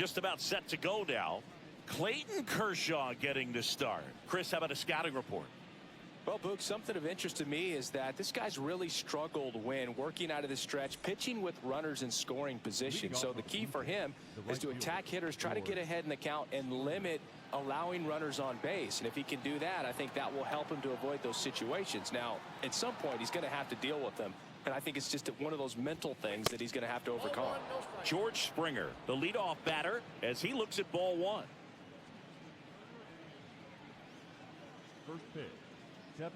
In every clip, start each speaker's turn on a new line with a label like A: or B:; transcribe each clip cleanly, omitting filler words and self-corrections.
A: just about set to go now. Clayton Kershaw getting the start. Chris, how about a scouting report?
B: Well, Boog, something of interest to me is that this guy's really struggled when working out of the stretch, pitching with runners in scoring position. So the key for him is to attack hitters, try to get ahead in the count, and limit allowing runners on base. And if he can do that, I think that will help him to avoid those situations. Now, at some point, he's going to have to deal with them. And I think it's just one of those mental things that he's going to have to overcome.
A: George Springer, the leadoff batter, as he looks at ball one.
C: First pitch. 7-10.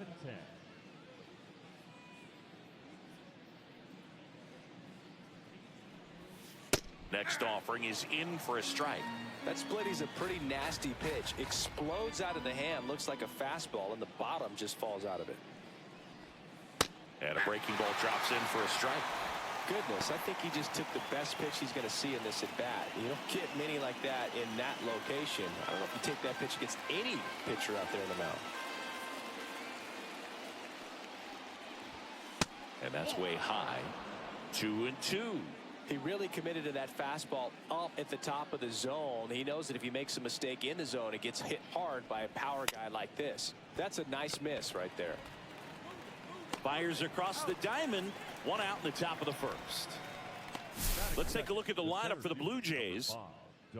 A: Next offering is in for a strike.
B: That split is a pretty nasty pitch. Explodes out of the hand, looks like a fastball, and the bottom just falls out of it.
A: And a breaking ball drops in for a strike.
B: Goodness, I think he just took the best pitch he's going to see in this at bat. You don't get many like that in that location. I don't know if you take that pitch against any pitcher out there in the mound.
A: And that's way high. 2-2.
B: He really committed to that fastball up at the top of the zone. He knows that if he makes a mistake in the zone, it gets hit hard by a power guy like this. That's a nice miss right there.
A: Fires across the diamond. One out in the top of the first. Let's take a look at the lineup for the Blue Jays.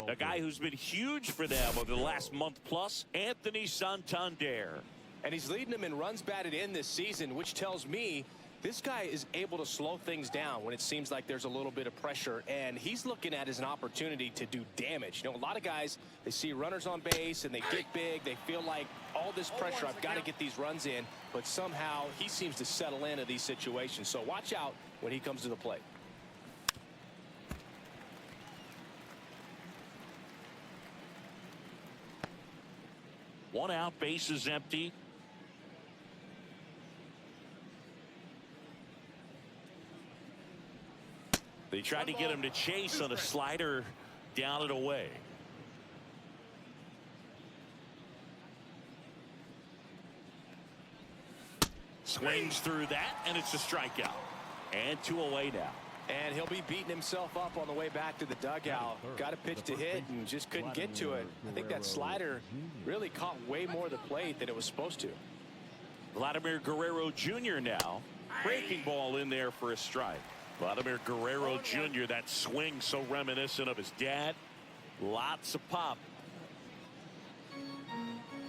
A: A guy who's been huge for them over the last month plus, Anthony Santander.
B: And he's leading them in runs batted in this season, which tells me this guy is able to slow things down when it seems like there's a little bit of pressure, and he's looking at it as an opportunity to do damage. You know, a lot of guys, they see runners on base and they get big. They feel like all this pressure, I've got to get these runs in, but somehow he seems to settle into these situations. So watch out when he comes to the plate.
A: One out, base is empty. They tried to get him to chase on a slider down and away. Swings through that, and it's a strikeout. And 2 away now.
B: And he'll be beating himself up on the way back to the dugout. Got a pitch to hit and just couldn't get to it. I think that slider really caught way more of the plate than it was supposed to.
A: Vladimir Guerrero Jr. now. Breaking ball in there for a strike. Vladimir Guerrero Jr., that swing so reminiscent of his dad. Lots of pop.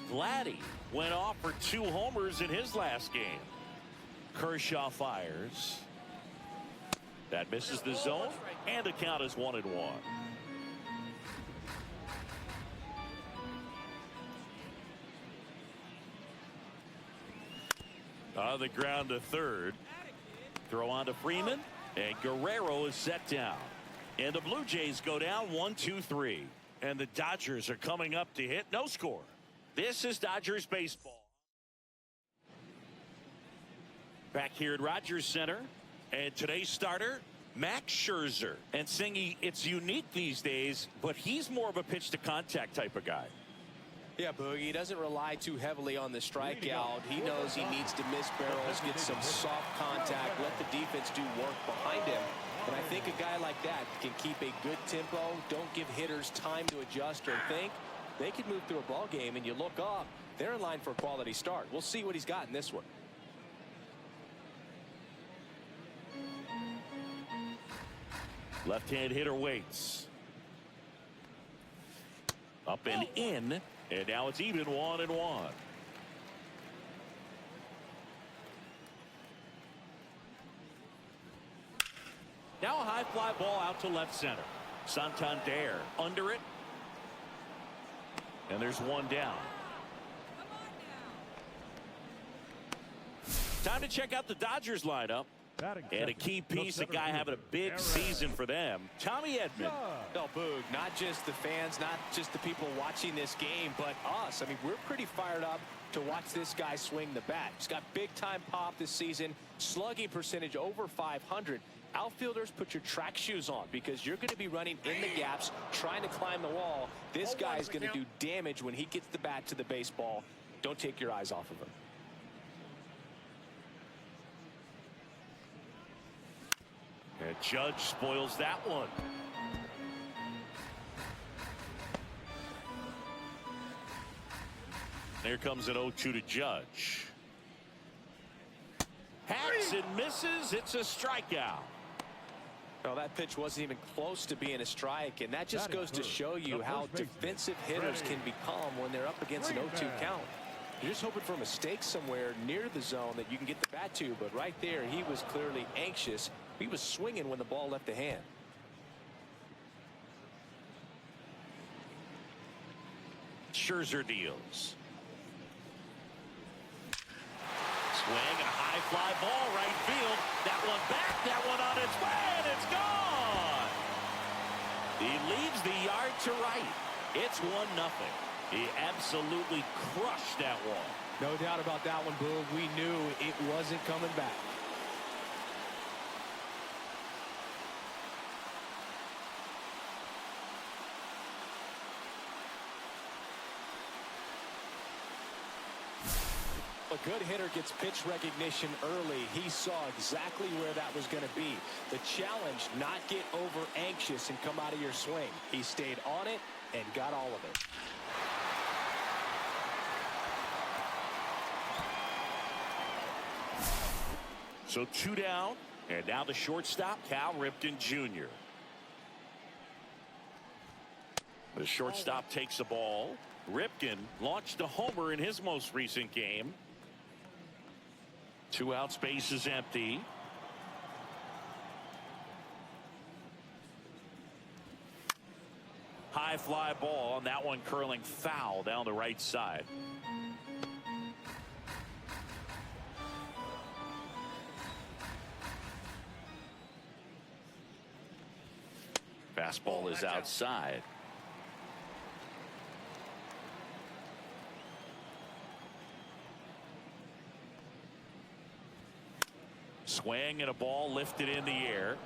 A: Vladdy went off for 2 homers in his last game. Kershaw fires. That misses the zone, and the count is 1-1. On the ground to third. Throw on to Freeman. And Guerrero is set down. And the Blue Jays go down 1-2-3. And the Dodgers are coming up to hit. No score. This is Dodgers baseball. Back here at Rogers Center. And today's starter, Max Scherzer. And Singy, it's unique these days, but he's more of a pitch to contact type of guy.
B: Yeah, Boogie, he doesn't rely too heavily on the strikeout. He knows he needs to miss barrels, get some soft contact, let the defense do work behind him. And I think a guy like that can keep a good tempo, don't give hitters time to adjust or think. They can move through a ball game, and you look up, they're in line for a quality start. We'll see what he's got in this one.
A: Left-hand hitter waits. Up and in. And now it's even 1-1. Now a high fly ball out to left center. Santander under it. And there's one down. Time to check out the Dodgers lineup. And a key piece, a guy having a big season for them, Tommy Edman.
B: No, Boog, not just the fans, not just the people watching this game, but us. I mean, we're pretty fired up to watch this guy swing the bat. He's got big-time pop this season, slugging percentage over 500. Outfielders, put your track shoes on because you're going to be running in the gaps, trying to climb the wall. This guy is going to do damage when he gets the bat to the baseball. Don't take your eyes off of him.
A: And Judge spoils that one. Here comes an 0-2 to Judge. Hacks and misses. It's a strikeout.
B: Well, that pitch wasn't even close to being a strike, and that just goes to show you how defensive hitters can become when they're up against an 0-2 count. You're just hoping for a mistake somewhere near the zone that you can get the bat to, but right there, he was clearly anxious. He was swinging when the ball left the hand.
A: Scherzer deals. Swing and a high fly ball right field. That one back, that one on its way, and it's gone. He leaves the yard to right. It's 1-0. He absolutely crushed that one.
B: No doubt about that one, Boog. We knew it wasn't coming back. A good hitter gets pitch recognition early. He saw exactly where that was going to be. The challenge, not get over anxious and come out of your swing. He stayed on it and got all of it.
A: So 2 down, and now the shortstop, Cal Ripken Jr. The shortstop takes the ball. Ripken launched a homer in his most recent game. 2 outs, base is empty. High fly ball, and that one curling foul down the right side. Fastball is outside. Swing and a ball lifted in the air.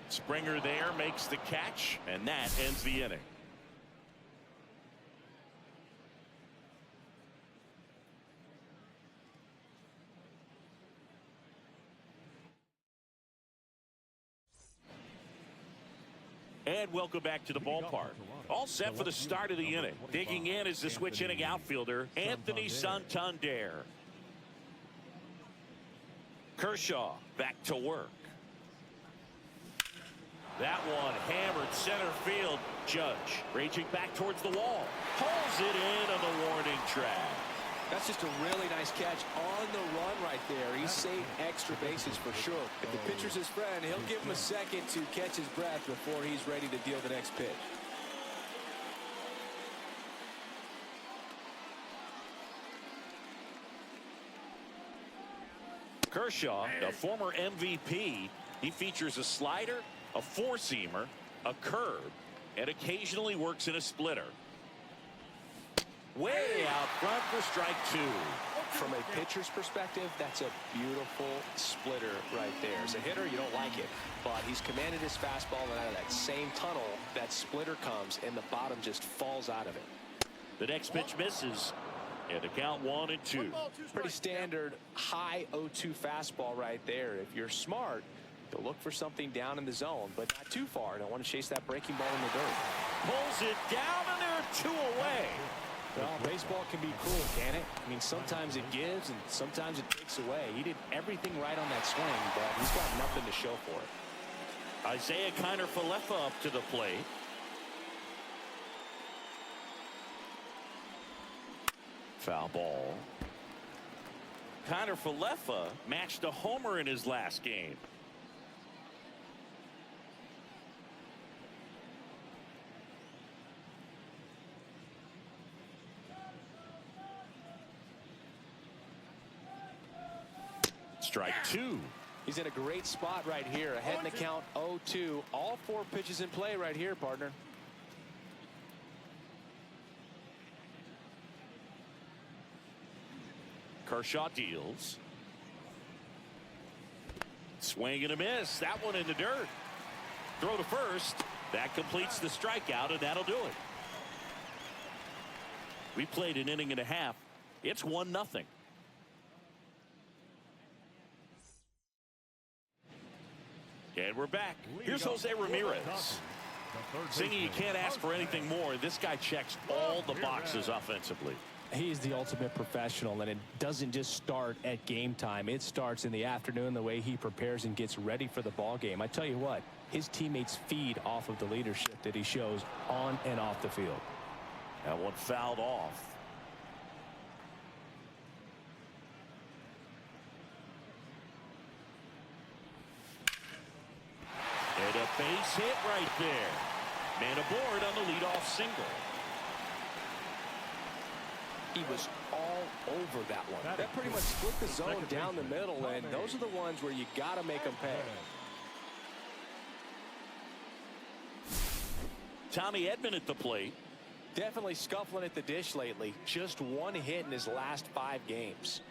A: Springer there makes the catch, and that ends the inning. And welcome back to the ballpark. All set for the start of the inning. Digging in is the switch inning outfielder, Anthony Santander. Kershaw back to work. That one hammered center field. Judge raging back towards the wall. Pulls it in on the warning track.
B: That's just a really nice catch on the run right there. He saved extra bases for sure. If the pitcher's his friend, he'll give him a second to catch his breath before he's ready to deal the next pitch.
A: Kershaw, a former MVP, he features a slider, a four-seamer, a curve, and occasionally works in a splitter. Way out front for strike 2.
B: From a pitcher's perspective, that's a beautiful splitter right there. As a hitter, you don't like it, but he's commanded his fastball, and out of that same tunnel, that splitter comes, and the bottom just falls out of it.
A: The next pitch misses, and the count 1-2.
B: Pretty standard high 0-2 fastball right there. If you're smart, you'll look for something down in the zone, but not too far. Don't want to chase that breaking ball in the dirt.
A: Pulls it down, and they're 2 away.
B: Well, baseball can be cruel, can it? I mean, sometimes it gives and sometimes it takes away. He did everything right on that swing, but he's got nothing to show for it.
A: Isaiah Kiner-Falefa up to the plate. Foul ball. Kiner-Falefa matched a homer in his last game. Strike 2.
B: He's in a great spot right here. Ahead in the count 0-2. All 4 pitches in play right here, partner.
A: Kershaw deals. Swing and a miss. That one in the dirt. Throw to first. That completes the strikeout, and that'll do it. We played an inning and a half. It's 1-0. And we're back. Here's Jose Ramirez. Singy, you can't ask for anything more. This guy checks all the boxes offensively.
B: He's the ultimate professional, and it doesn't just start at game time. It starts in the afternoon, the way he prepares and gets ready for the ball game. I tell you what, his teammates feed off of the leadership that he shows on and off the field.
A: That one fouled off. And a base hit right there. Man aboard on the leadoff single.
B: He was all over that one. That pretty much split the zone down the middle, and those are the ones where you got to make them pay.
A: Tommy Edman at the plate.
B: Definitely scuffling at the dish lately. Just one hit in his last 5 games.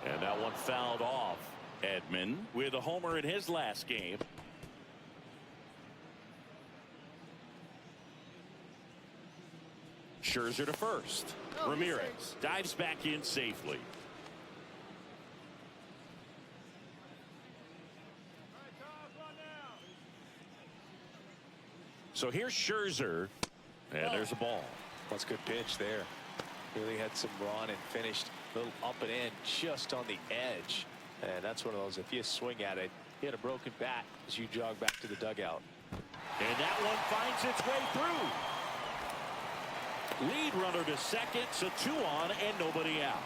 A: And that one fouled off. Edman with a homer in his last game. Scherzer to first. Ramirez dives back in safely. So here's Scherzer, and there's a ball.
B: That's a good pitch there. Really had some run and finished a little up and in just on the edge. And that's one of those, if you swing at it, hit a broken bat as you jog back to the dugout.
A: And that one finds its way through. Lead runner to second, so 2 on and nobody out.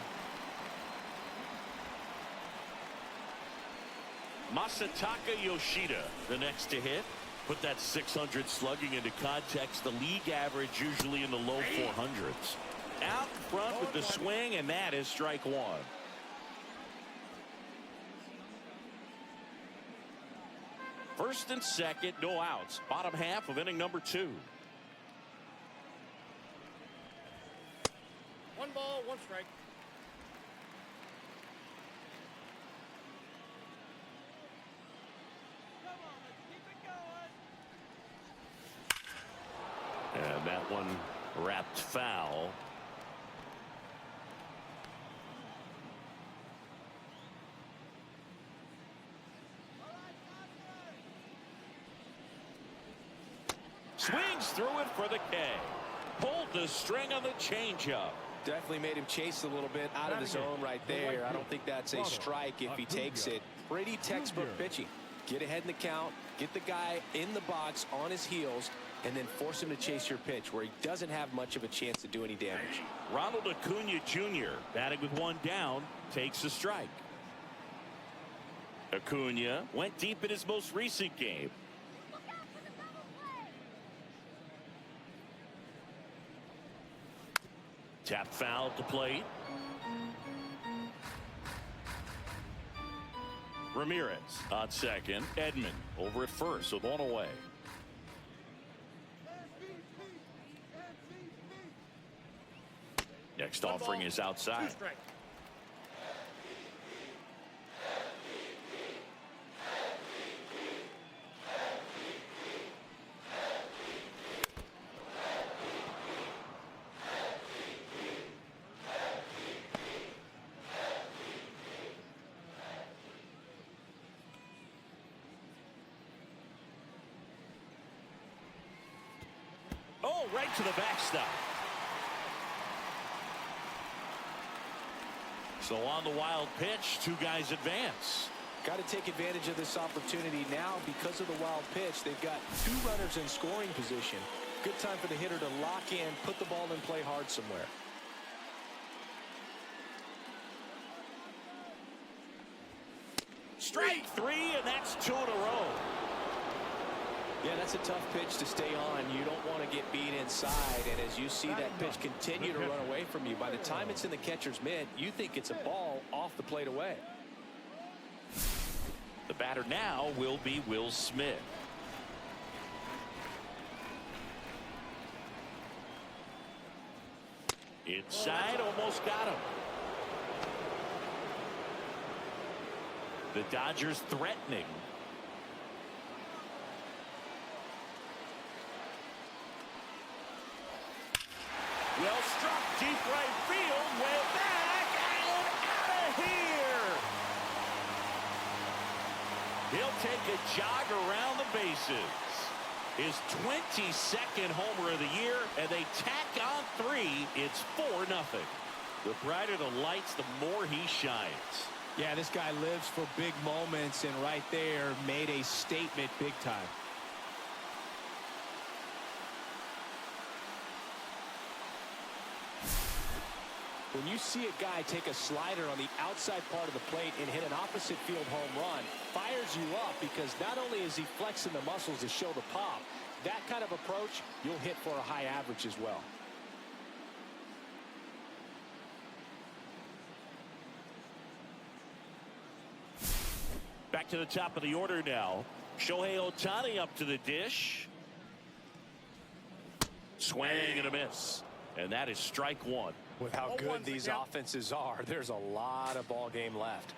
A: Masataka Yoshida, the next to hit. Put that 600 slugging into context. The league average usually in the low 400s. Out in front with the swing, and that is strike 1. First and second, no outs. Bottom half of inning number 2.
D: 1 ball, 1 strike. Come on, let's keep it going.
A: And that one wrapped foul. Swings through it for the K. Pulled the string on the changeup.
B: Definitely made him chase a little bit out of the zone right there. I don't think that's a strike if he takes it. Pretty textbook pitching. Get ahead in the count, get the guy in the box on his heels, and then force him to chase your pitch where he doesn't have much of a chance to do any damage.
A: Ronald Acuna Jr. batting with 1 down, takes a strike. Acuna went deep in his most recent game. Tap foul to plate. Ramirez on second. Edman over at first with 1 away. Next offering is outside.
D: 2 strike.
A: Oh, right to the backstop. So on the wild pitch, 2 guys advance.
B: Got to take advantage of this opportunity now because of the wild pitch. They've got 2 runners in scoring position. Good time for the hitter to lock in, put the ball in play hard somewhere.
A: Strike 3, and that's 2 in a row.
B: Yeah, that's a tough pitch to stay on. You don't want to get beat inside, and as you see that pitch continue to run away from you, by the time it's in the catcher's mitt, you think it's a ball off the plate away.
A: The batter now will be Will Smith. Inside, almost got him. The Dodgers threatening. Well struck, deep right field, way back, and out of here. He'll take a jog around the bases. His 22nd homer of the year, and they tack on 3. It's 4-0. The brighter the lights, the more he shines.
B: Yeah, this guy lives for big moments, and right there made a statement big time. When you see a guy take a slider on the outside part of the plate and hit an opposite field home run, fires you up because not only is he flexing the muscles to show the pop, that kind of approach, you'll hit for a high average as well.
A: Back to the top of the order now. Shohei Ohtani up to the dish. Swing and a miss. And that is strike one.
B: With how good these offenses are, there's a lot of ball game left.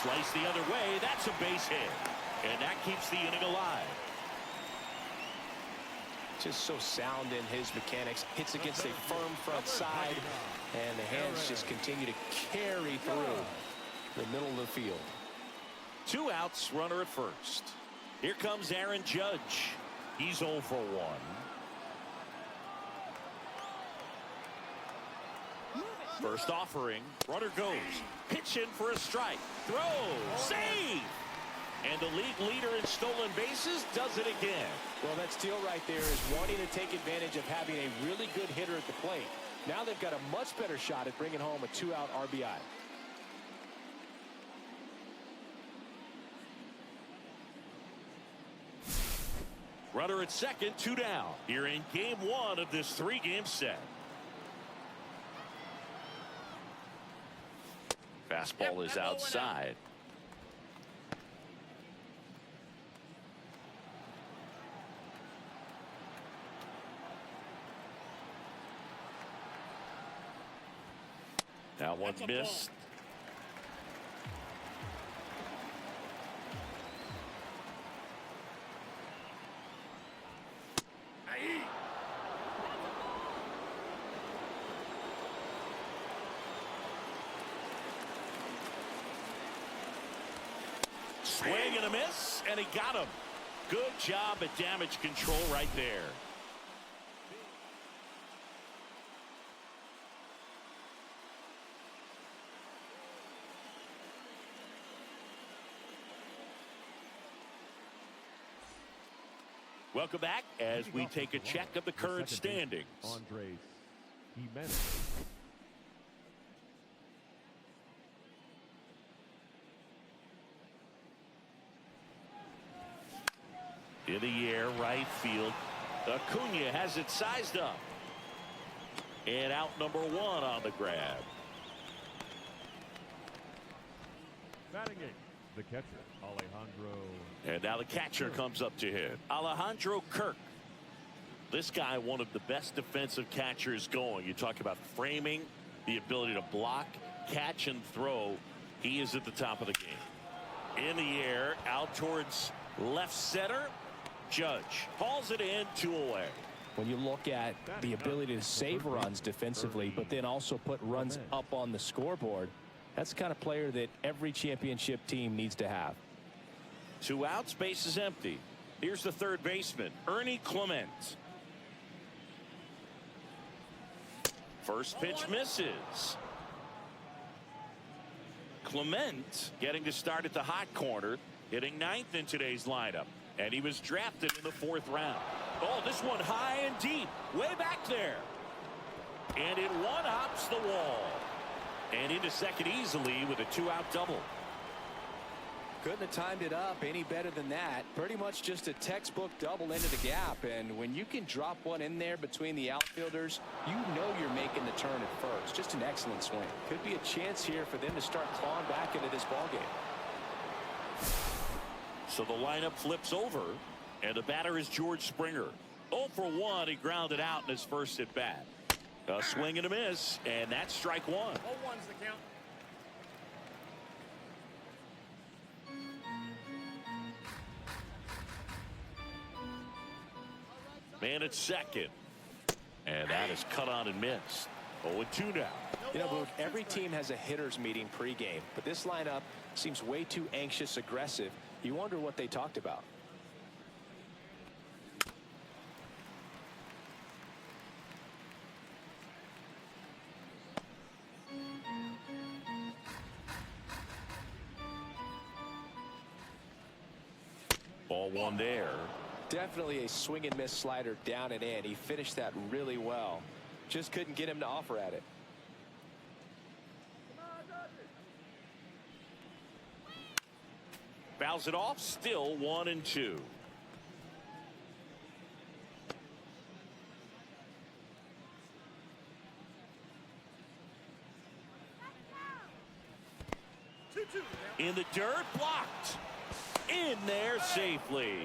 A: Slice the other way. That's a base hit. And that keeps the inning alive.
B: Just so sound in his mechanics. Hits against a firm front side. And the hands just continue to carry through the middle of the field.
A: 2 outs, runner at first. Here comes Aaron Judge. He's 0 for 1. First offering. Runner goes. Pitch in for a strike. Throw. Save. And the league leader in stolen bases does it again.
B: Well, that steal right there is wanting to take advantage of having a really good hitter at the plate. Now they've got a much better shot at bringing home a 2-out RBI.
A: Runner at second, 2 down. Here in game 1 of this 3-game set. Fastball is outside. Now one missed. Swing and a miss, and he got him. Good job at damage control right there. Welcome back as we take a check of the current standings.
C: Andres Jimenez.
A: In the air, right field. Acuna has it sized up. And out number 1 on the grab.
C: Batting 8th, the catcher, Alejandro.
A: And now the catcher comes up to hit. Alejandro Kirk. This guy, one of the best defensive catchers going. You talk about framing, the ability to block, catch, and throw. He is at the top of the game. In the air, out towards left center. Judge hauls it in, 2 away.
B: When you look at the ability to save runs defensively, but then also put runs up on the scoreboard, that's the kind of player that every championship team needs to have.
A: 2 outs, base is empty. Here's the third baseman, Ernie Clement. First pitch misses. Clement getting to start at the hot corner, hitting 9th in today's lineup. And he was drafted in the 4th round. Oh, this one high and deep, way back there. And it one-hops the wall. And into second easily with a 2-out double.
B: Couldn't have timed it up any better than that. Pretty much just a textbook double into the gap. And when you can drop one in there between the outfielders, you know you're making the turn at first. Just an excellent swing. Could be a chance here for them to start clawing back into this ballgame.
A: So the lineup flips over, and the batter is George Springer. 0 for 1, he grounded out in his first at bat. A swing and a miss, and that's strike 1.
D: 0-1's the count.
A: Man at second, and that is cut on and missed. 0-2 now.
B: You know, Luke, every team has a hitters meeting pregame, but this lineup seems way too anxious, aggressive. You wonder what they talked about.
A: Ball one there.
B: Definitely a swing and miss slider down and in. He finished that really well. Just couldn't get him to offer at it.
A: Fouls it off. Still 1-2. In the dirt, blocked. In there safely.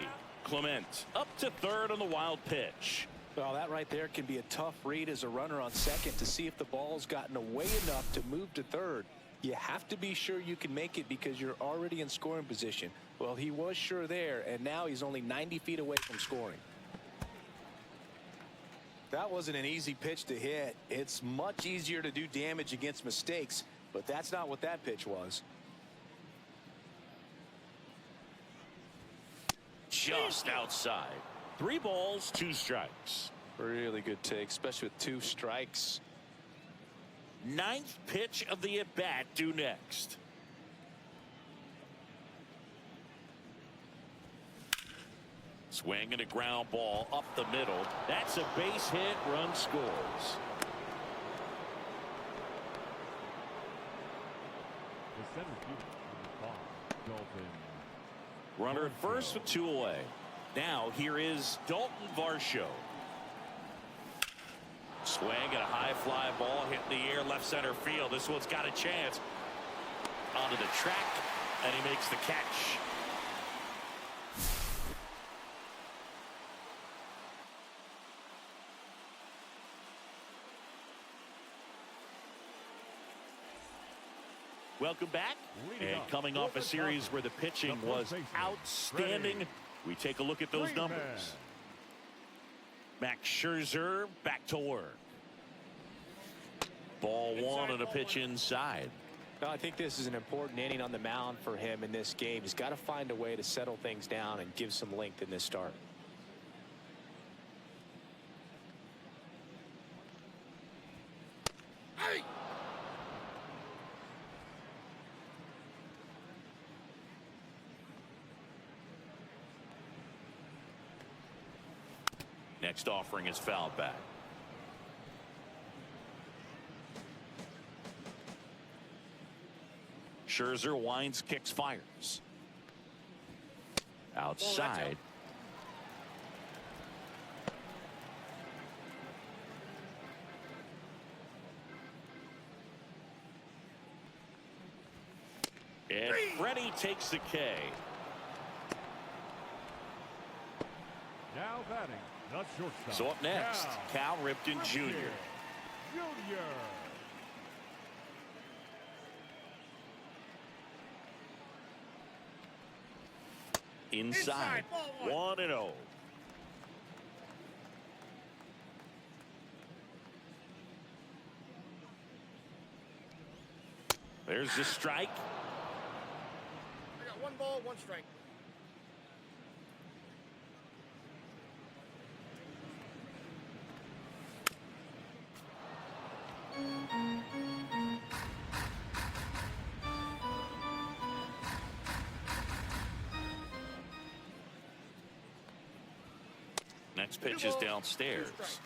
A: Clement up to third on the wild pitch.
B: Well, that right there can be a tough read as a runner on second to see if the ball's gotten away enough to move to third. You have to be sure you can make it because you're already in scoring position. Well, he was sure there, and now he's only 90 feet away from scoring. That wasn't an easy pitch to hit. It's much easier to do damage against mistakes, but that's not what that pitch was.
A: Just outside. 3 balls, 2 strikes.
B: Really good take, especially with 2 strikes.
A: 9th pitch of the at-bat due next. Swing and a ground ball up the middle. That's a base hit. Run scores.
C: The center fielder, number 5, Dalton.
A: Runner at first with 2 away. Now here is Dalton Varsho. Swing and a high fly ball hit in the air left center field. This one's got a chance. Onto the track, and he makes the catch. Welcome back. And coming off a series where the pitching was outstanding, we take a look at those numbers. Max Scherzer back to work. Ball 1 and a pitch inside.
B: Now, I think this is an important inning on the mound for him in this game. He's got to find a way to settle things down and give some length in this start.
D: Hey!
A: Next offering is fouled back. Scherzer winds, kicks, fires. Outside. And Freddie takes the K.
C: Now batting, the shortstop.
A: So up next, Cal Ripken Jr. Inside,
D: ball
A: 1-0. There's the strike.
D: I got 1 ball, 1 strike.
A: Next pitch is downstairs.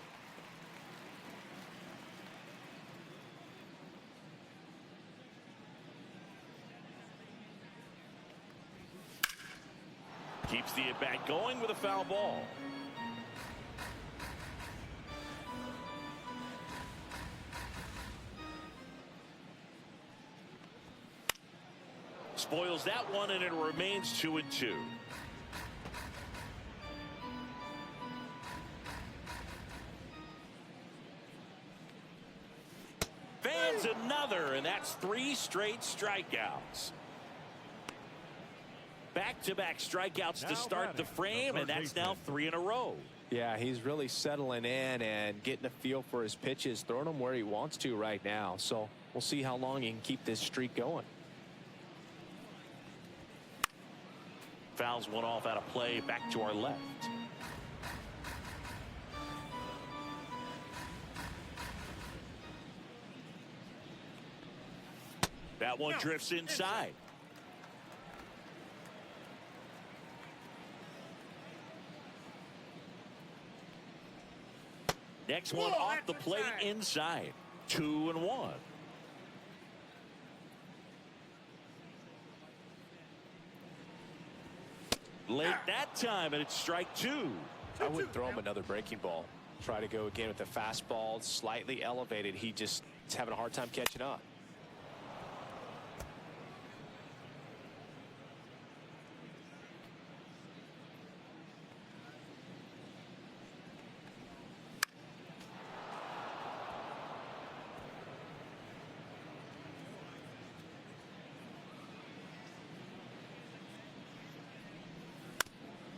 A: Keeps the at-bat going with a foul ball. Spoils that one, and it remains 2-2. Fans another, and that's 3 straight strikeouts. Back-to-back strikeouts to start the frame, and that's now 3 in a row.
B: Yeah, he's really settling in and getting a feel for his pitches, throwing them where he wants to right now. So we'll see how long he can keep this streak going.
A: Fouls one off out of play, back to our left. That one drifts inside. Next one off the plate inside. 2-1. Late that time, and it's strike 2.
B: I would throw him another breaking ball. Try to go again with the fastball, slightly elevated. He just is having a hard time catching up.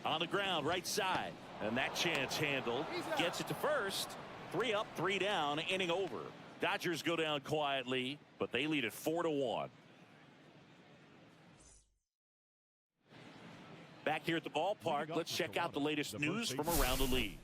A: On the ground, right side. And that chance handled. Gets it to first. 3 up, 3 down, inning over. Dodgers go down quietly, but they lead it 4-1. Back here at the ballpark, let's check out the latest news from around the league.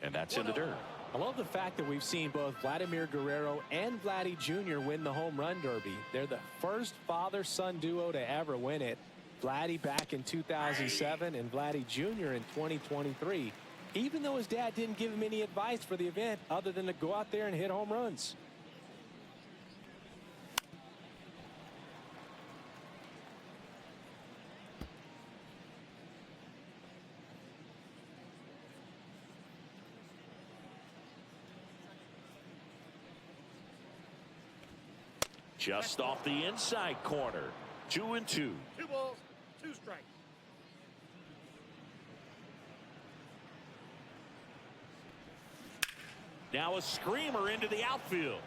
A: And that's in the dirt.
B: I love the fact that we've seen both Vladimir Guerrero and Vladdy Jr. win the home run derby. They're the first father-son duo to ever win it. Vladdy back in 2007 and Vladdy Jr. in 2023. Even though his dad didn't give him any advice for the event other than to go out there and hit home runs.
A: Just off the inside corner. 2-2.
D: 2 balls, 2 strikes.
A: Now a screamer into the outfield.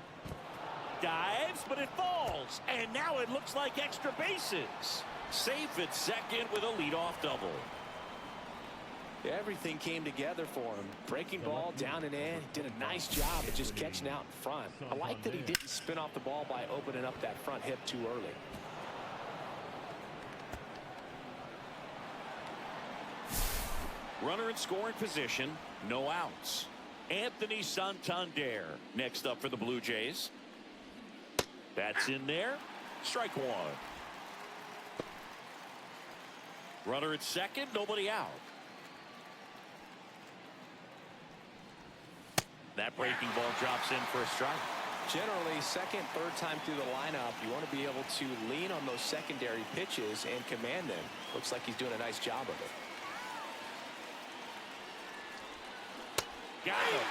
A: Dives, but it falls. And now it looks like extra bases. Safe at second with a leadoff double.
B: Everything came together for him. Breaking ball down and in. Did a nice job of just catching out in front. I like that he didn't spin off the ball by opening up that front hip too early.
A: Runner in scoring position. No outs. Anthony Santander next up for the Blue Jays. That's in there. Strike 1. Runner at second. Nobody out. That breaking ball drops in for a strike.
B: Generally, second, third time through the lineup, you want to be able to lean on those secondary pitches and command them. Looks like he's doing a nice job of it.
A: Got him.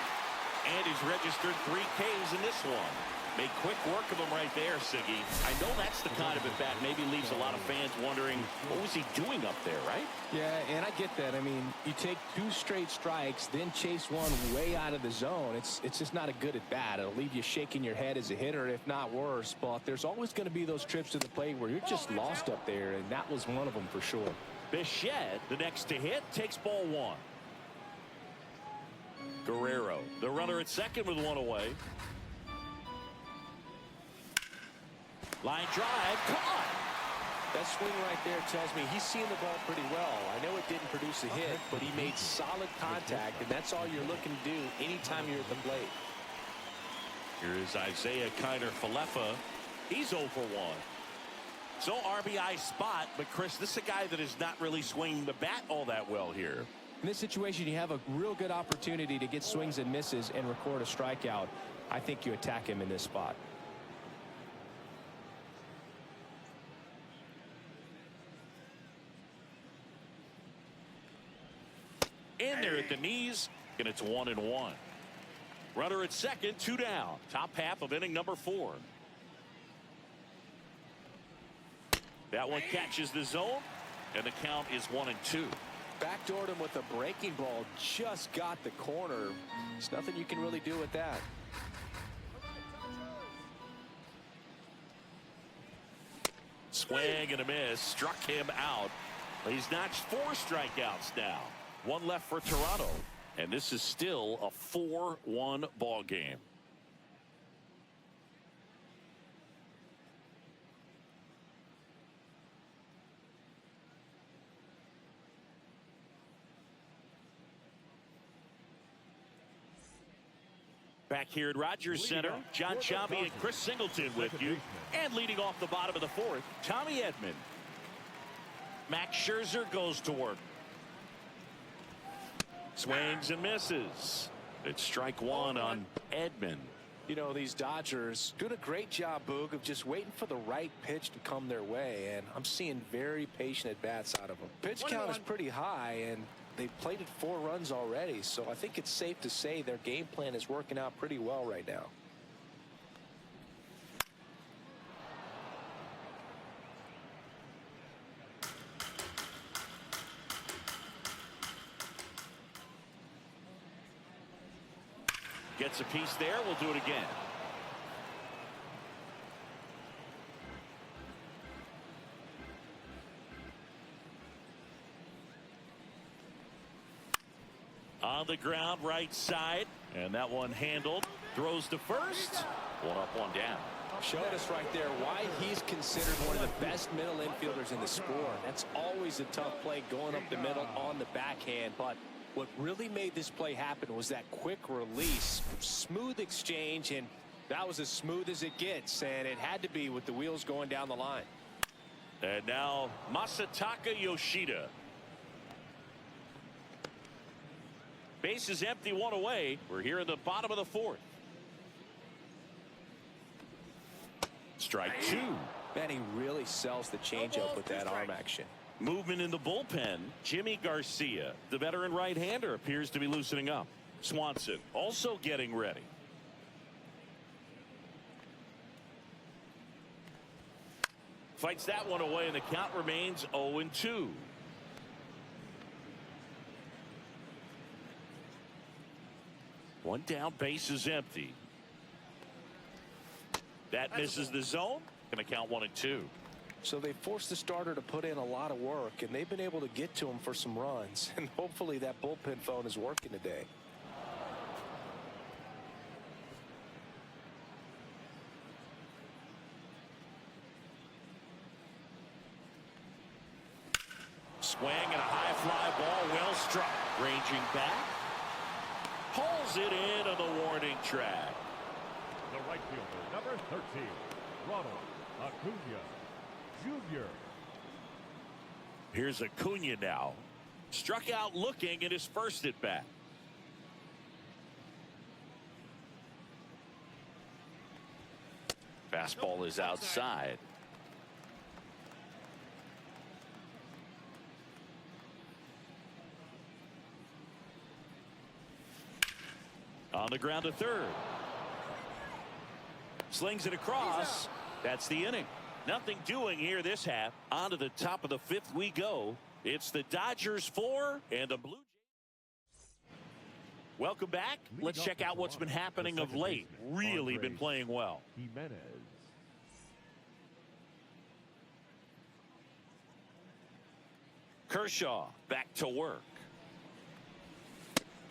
A: And he's registered 3 Ks in this one. Made quick work of him right there, Siggy. I know that's the kind of at bat maybe leaves a lot of fans wondering, what was he doing up there, right?
B: Yeah, and I get that. I mean, you take 2 straight strikes, then chase one way out of the zone. It's just not a good at bat. It'll leave you shaking your head as a hitter, if not worse. But there's always going to be those trips to the plate where you're just lost up there, and that was one of them for sure.
A: Bichette, the next to hit, takes ball 1. Guerrero, the runner at second with 1 away. Line drive, caught.
B: That swing right there tells me he's seeing the ball pretty well. I know it didn't produce a hit, but he made solid contact, and that's all you're looking to do anytime you're at the plate.
A: Here is Isaiah Kiner-Falefa. He's 0 for 1. So RBI spot, but Chris, this is a guy that is not really swinging the bat all that well here.
B: In this situation, you have a real good opportunity to get swings and misses and record a strikeout. I think you attack him in this spot.
A: In there at the knees, and it's 1-1. Runner at second, 2 down. Top half of inning number 4. That one catches the zone, and the count is 1-2.
B: Backdoored him with a breaking ball. Just got the corner. There's nothing you can really do with that.
A: Swing and a miss. Struck him out. He's notched 4 strikeouts now. 1 left for Toronto. And this is still a 4-1 ball game. Back here at Rogers Center, John Chambi and Chris Singleton with you. And leading off the bottom of the 4th, Tommy Edman. Max Scherzer goes to work. Swings and misses. It's strike 1 on Edman.
B: You know, these Dodgers doing a great job, Boog, of just waiting for the right pitch to come their way. And I'm seeing very patient at-bats out of them. Pitch count is pretty high, and they've plated 4 runs already. So I think it's safe to say their game plan is working out pretty well right now.
A: Gets a piece there. We'll do it again. On the ground, right side. And that one handled. Throws to first. 1 up, 1 down.
B: Showed us right there why he's considered one of the best middle infielders in the sport. That's always a tough play going up the middle on the backhand. But what really made this play happen was that quick release, smooth exchange, and that was as smooth as it gets, and it had to be with the wheels going down the line.
A: And now Masataka Yoshida. Base is empty, 1 away. We're here in the bottom of the 4th. Strike 2.
B: Man, he really sells the changeup with that arm action.
A: Movement in the bullpen. Jimmy Garcia, the veteran right-hander, appears to be loosening up. Swanson also getting ready. Fights that one away, and the count remains 0-2. One down, base is empty. That misses the zone. Going to count 1-2.
B: So they forced the starter to put in a lot of work, and they've been able to get to him for some runs. And hopefully that bullpen phone is working today.
A: Swing and a high fly ball, well struck. Ranging back. Pulls it in on the warning track.
C: The right fielder, number 13, Ronald Acuna Jr.
A: Here's Acuna now. Struck out looking at his first at bat. Fastball is outside. On the ground to third. Slings it across. That's the inning. Nothing doing here this half. On to the top of the 5th we go. It's the Dodgers 4 and the Blue Jays. Welcome back. Let's check out what's been happening of late. Really been playing well.
C: Jimenez.
A: Kershaw back to work.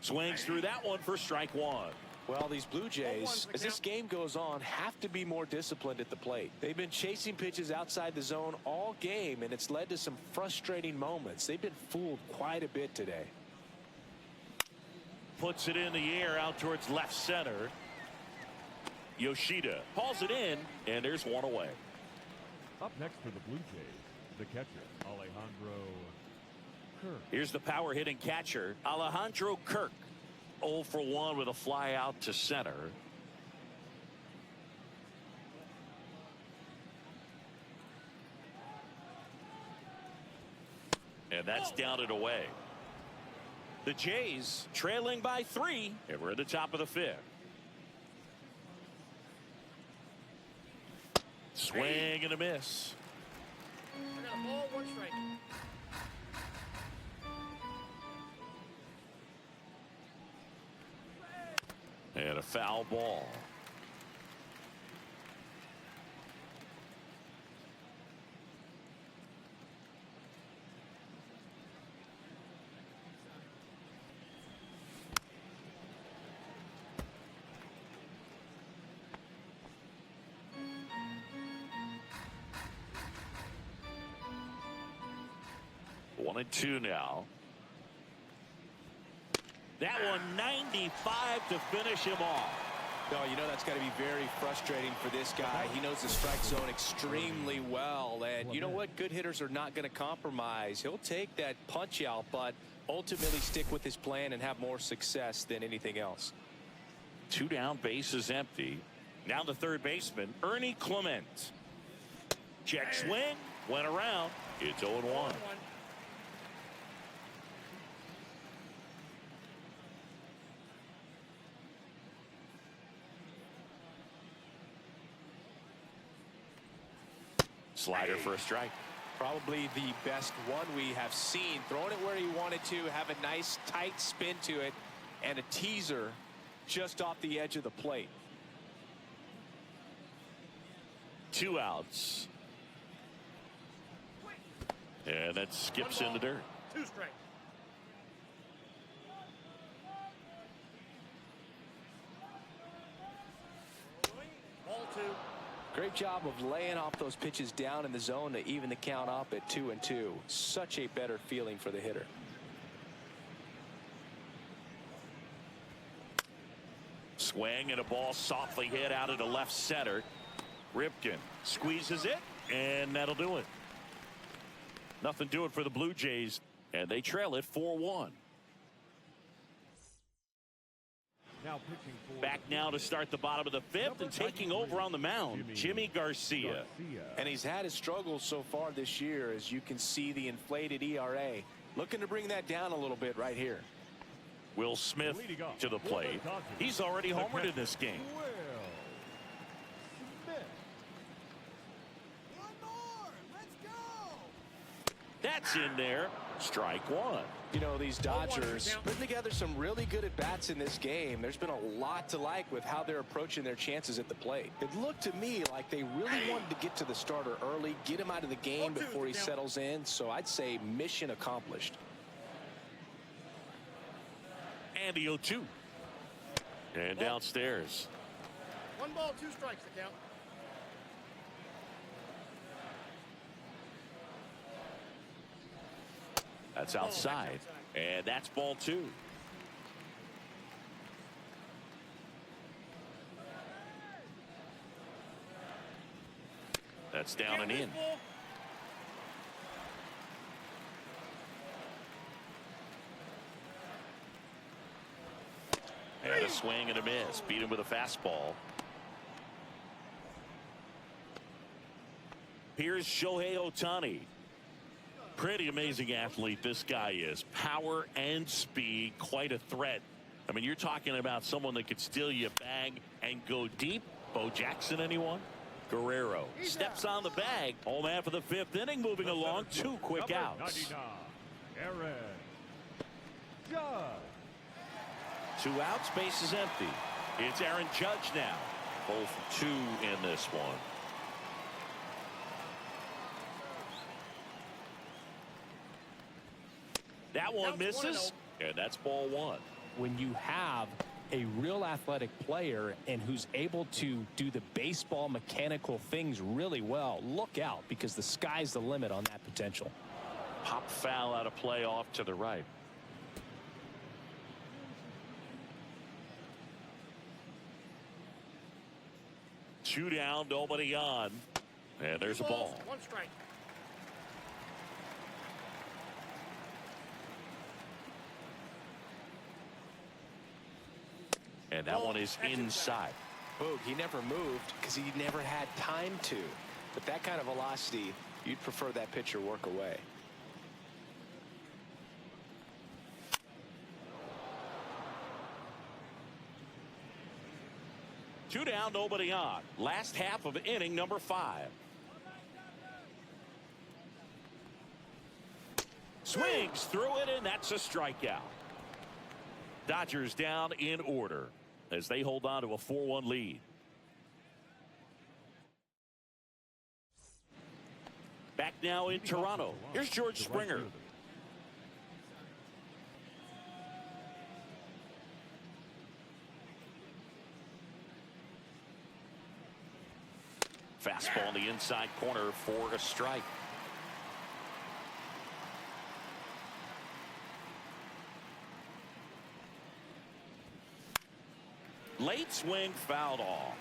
A: Swings through that one for strike 1.
B: Well, these Blue Jays, as this game goes on, have to be more disciplined at the plate. They've been chasing pitches outside the zone all game, and it's led to some frustrating moments. They've been fooled quite a bit today.
A: Puts it in the air out towards left center. Yoshida hauls it in, and there's 1 away.
C: Up next for the Blue Jays, the catcher, Alejandro Kirk.
A: Here's the power hitting catcher, Alejandro Kirk. 0 for 1 with a fly out to center. And that's down and away. The Jays trailing by 3, and we're at the top of the 5th. Swing and a miss.
D: I got a ball, 1 strike.
A: And a foul ball. One and two now. That one 95 to finish him off.
B: No, you know that's got to be very frustrating for this guy. He knows the strike zone extremely well. And you know what? Good hitters are not going to compromise. He'll take that punch out, but ultimately stick with his plan and have more success than anything else.
A: Two down, base is empty. Now the third baseman, Ernie Clement. Check swing, went around. It's 0-1. Slider for a strike.
B: Probably the best one we have seen. Throwing it where he wanted to, have a nice tight spin to it, and a teaser just off the edge of the plate.
A: 2 outs. And that skips in the dirt.
D: 2 strikes. Ball 2.
B: Great job of laying off those pitches down in the zone to even the count up at 2-2. Such a better feeling for the hitter.
A: Swing and a ball softly hit out into left center. Ripken squeezes it, and that'll do it. Nothing doing for the Blue Jays, and they trail it 4-1. Back now to start the bottom of the 5th, and taking over on the mound, Jimmy Garcia.
B: And he's had his struggles so far this year, as you can see the inflated ERA. Looking to bring that down a little bit right here.
A: Will Smith to the plate. He's already homered in this game. That's in there. Strike 1.
B: You know, these Dodgers putting together some really good at-bats in this game. There's been a lot to like with how they're approaching their chances at the plate. It looked to me like they really wanted to get to the starter early, get him out of the game before he settles in. So I'd say mission accomplished.
A: And the 0-2. And downstairs.
D: 1 ball, 2 strikes to count.
A: That's outside. And that's ball 2. That's down and in. And a swing and a miss. Beat him with a fastball. Here's Shohei Ohtani. Pretty amazing athlete this guy is. Power and speed, quite a threat. I mean, you're talking about someone that could steal you a bag and go deep. Bo Jackson, anyone? Guerrero steps on the bag. Home man for the 5th inning, moving along. 2 quick outs.
C: Aaron Judge.
A: 2 outs, base is empty. It's Aaron Judge now. 0 for 2 in this one. That one misses, and that's ball 1.
B: When you have a real athletic player and who's able to do the baseball mechanical things really well, look out, because the sky's the limit on that potential.
A: Pop foul out of play off to the right. Two down, nobody on, and there's a ball.
D: 1 strike.
A: And that one is inside.
B: Boog, he never moved because he never had time to. But that kind of velocity, you'd prefer that pitcher work away.
A: Two down, nobody on. Last half of inning number 5. Swings through it, and that's a strikeout. Dodgers down in order. as they hold on to a 4-1 lead. Back now in Toronto. Here's George Springer. Fastball in the inside corner for a strike. Late swing fouled off.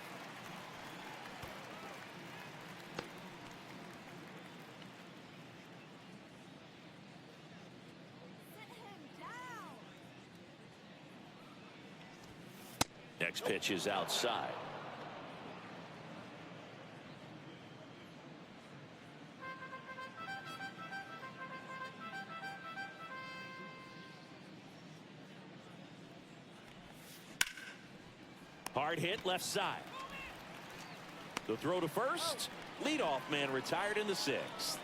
A: Next pitch is outside. Hard hit left side. The throw to first. Leadoff man retired in the 6th.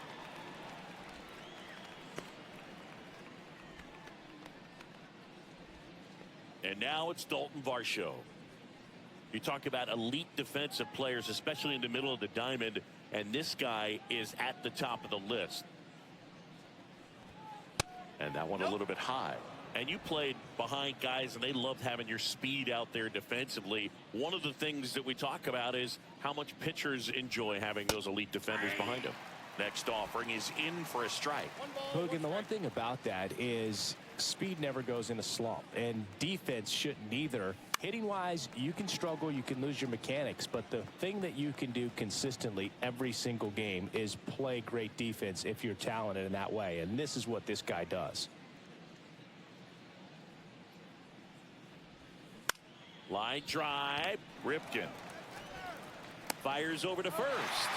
A: And now it's Dalton Varsho. You talk about elite defensive players, especially in the middle of the diamond, and this guy is at the top of the list. And that one a little bit high. And you played behind guys, and they loved having your speed out there defensively. One of the things that we talk about is how much pitchers enjoy having those elite defenders behind them. Next offering is in for a strike.
B: Hogan, the one thing about that is speed never goes in a slump, and defense shouldn't either. Hitting-wise, you can struggle, you can lose your mechanics, but the thing that you can do consistently every single game is play great defense if you're talented in that way, and this is what this guy does.
A: Line drive. Ripken fires over to first.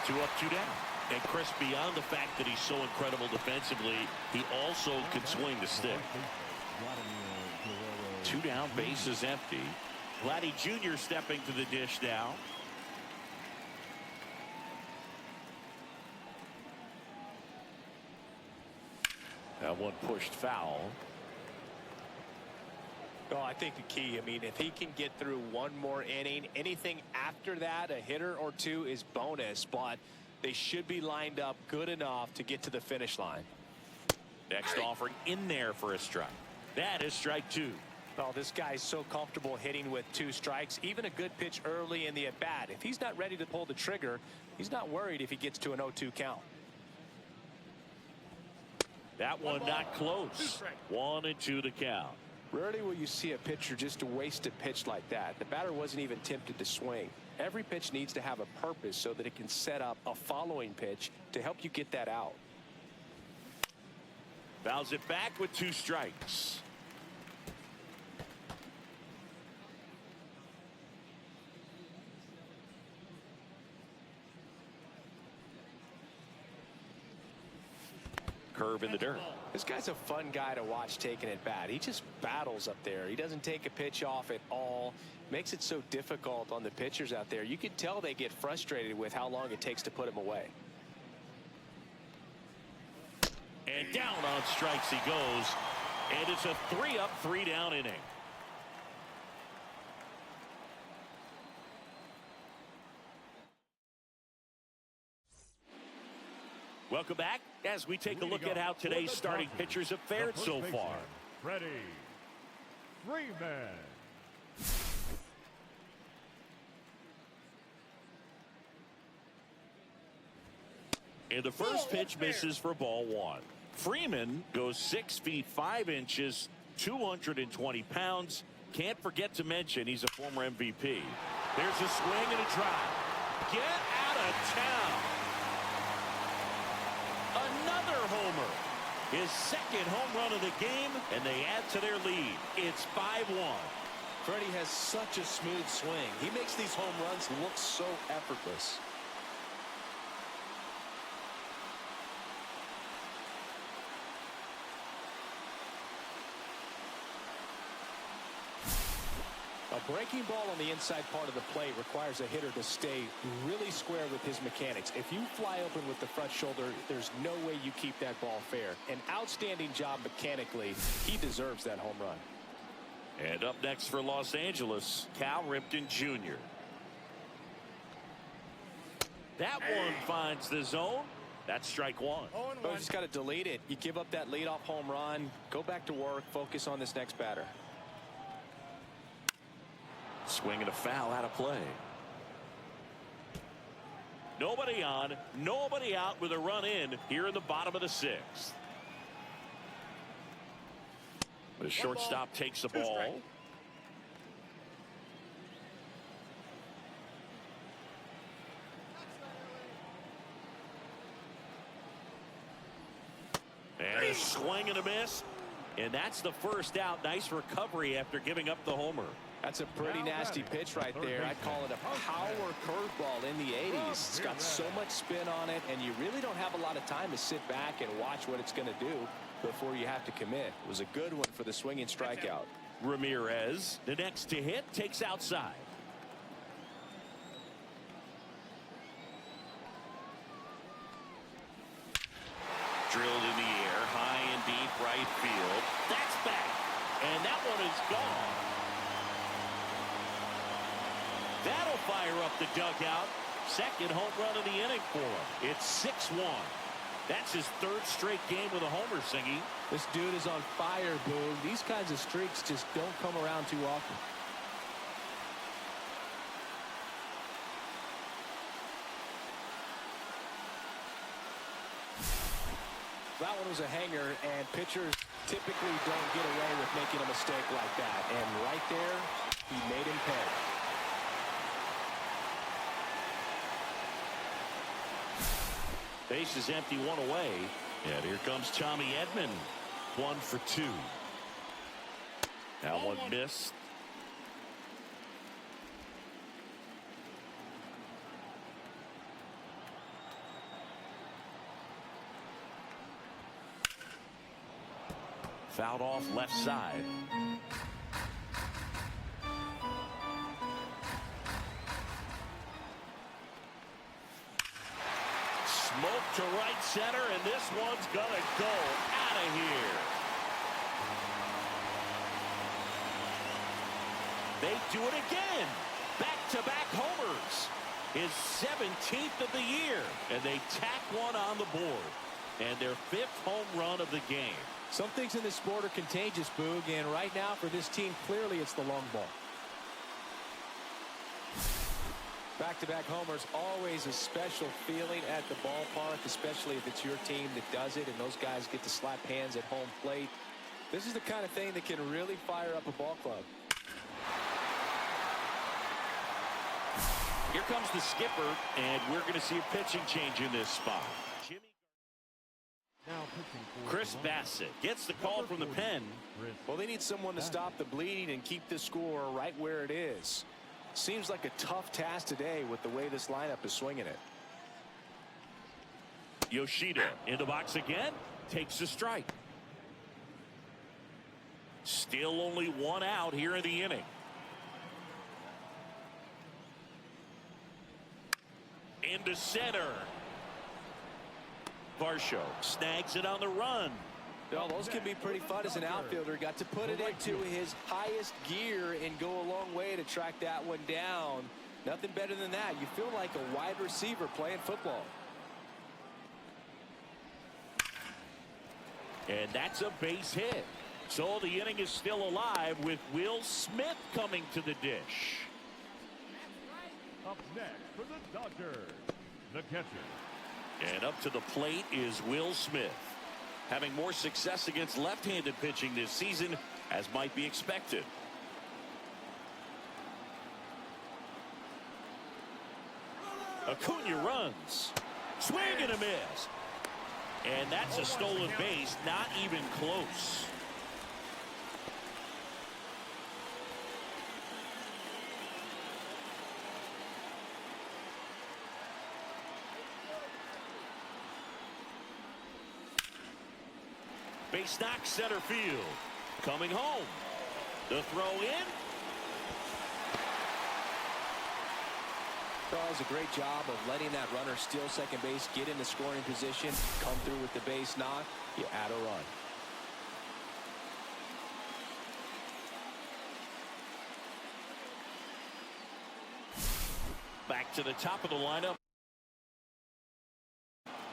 A: 2 up, 2 down. And Chris, beyond the fact that he's so incredible defensively, he also can swing the stick. 2 down, bases empty. Vladdy Jr. stepping to the dish now. That one pushed foul.
B: Oh, I think the key, I mean, if he can get through one more inning, anything after that, a hitter or two is bonus, but they should be lined up good enough to get to the finish line.
A: Next offering in there for a strike. That is strike 2.
B: Oh, this guy's so comfortable hitting with 2 strikes. Even a good pitch early in the at-bat. If he's not ready to pull the trigger, he's not worried if he gets to an 0-2 count.
A: That one not close. 1-2 to count.
B: Rarely will you see a pitcher just waste a pitch like that. The batter wasn't even tempted to swing. Every pitch needs to have a purpose so that it can set up a following pitch to help you get that out.
A: Fouls it back with 2 strikes. Curve in the dirt.
B: This guy's a fun guy to watch taking at bat. He just battles up there. He doesn't take a pitch off at all. Makes it so difficult on the pitchers out there. You can tell they get frustrated with how long it takes to put him away.
A: And down on strikes he goes. And it's a 3 up, 3 down inning. Welcome back as we take a look at how today's starting pitchers have fared so far.
C: Freddie Freeman.
A: And the first pitch misses for ball 1. Freeman goes 6 feet 5 inches, 220 pounds. Can't forget to mention he's a former MVP. There's a swing and a drive. Get out of town. Another homer. His second home run of the game, and they add to their lead. It's 5-1.
B: Freddie has such a smooth swing. He makes these home runs look so effortless. A breaking ball on the inside part of the plate requires a hitter to stay really square with his mechanics. If you fly open with the front shoulder, there's no way you keep that ball fair. An outstanding job mechanically. He deserves that home run.
A: And up next for Los Angeles, Cal Ripken Jr. That one finds the zone. That's strike one.
D: Oh,
B: You just got to delete it. You give up that leadoff home run. Go back to work. Focus on this next batter.
A: Swing and a foul out of play. Nobody on, nobody out with a run in here in the bottom of the sixth. The shortstop takes the ball. And a swing and a miss. And that's the first out. Nice recovery after giving up the homer.
B: That's a pretty nasty pitch right there. I'd call it a power curveball in the 80s. It's got so much spin on it, and you really don't have a lot of time to sit back and watch what it's going to do before you have to commit. It was a good one for the swinging strikeout.
A: Ramirez, the next to hit, takes outside. Drilled in the air, high and deep right field. That's back, and that one is gone. That'll fire up the dugout. Second home run of the inning for him. It's 6-1. That's his third straight game with a homer, Singy.
B: This dude is on fire, Boog. These kinds of streaks just don't come around too often. That one was a hanger, and pitchers typically don't get away with making a mistake like that. And right there, he made him pay.
A: Base is empty, one away. And here comes Tommy Edman. 1 for 2. Now one missed. Fouled off left side. Smoke to right center, and this one's gonna go out of here. They do it again. Back-to-back homers. His 17th of the year, and they tack one on the board. And their 5th home run of the game.
B: Some things in this sport are contagious, Boog, and right now for this team, clearly it's the long ball. Back-to-back homers, always a special feeling at the ballpark, especially if it's your team that does it and those guys get to slap hands at home plate. This is the kind of thing that can really fire up a ball club.
A: Here comes the skipper, and we're going to see a pitching change in this spot.
C: Now pitching for
A: Chris Bassett gets the call from the pen.
B: Well, they need someone to stop the bleeding and keep the score right where it is. Seems like a tough task today with the way this lineup is swinging it.
A: Yoshida in the box again, takes a strike. Still only one out here in the inning. Into center. Varsho snags it on the run.
B: Well, those can be pretty fun as an outfielder. Got to put it into his highest gear and go a long way to track that one down. Nothing better than that. You feel like a wide receiver playing football.
A: And that's a base hit. So the inning is still alive with Will Smith coming to the dish.
C: Up next for the Dodgers, the catcher.
A: And up to the plate is Will Smith. Having more success against left-handed pitching this season, as might be expected. Acuna runs. Swing and a miss. And that's a stolen base, not even close. Base knock center field. Coming home. The throw in.
B: Does a great job of letting that runner steal second base, get into scoring position, come through with the base knock. You add a run.
A: back to the top of the lineup.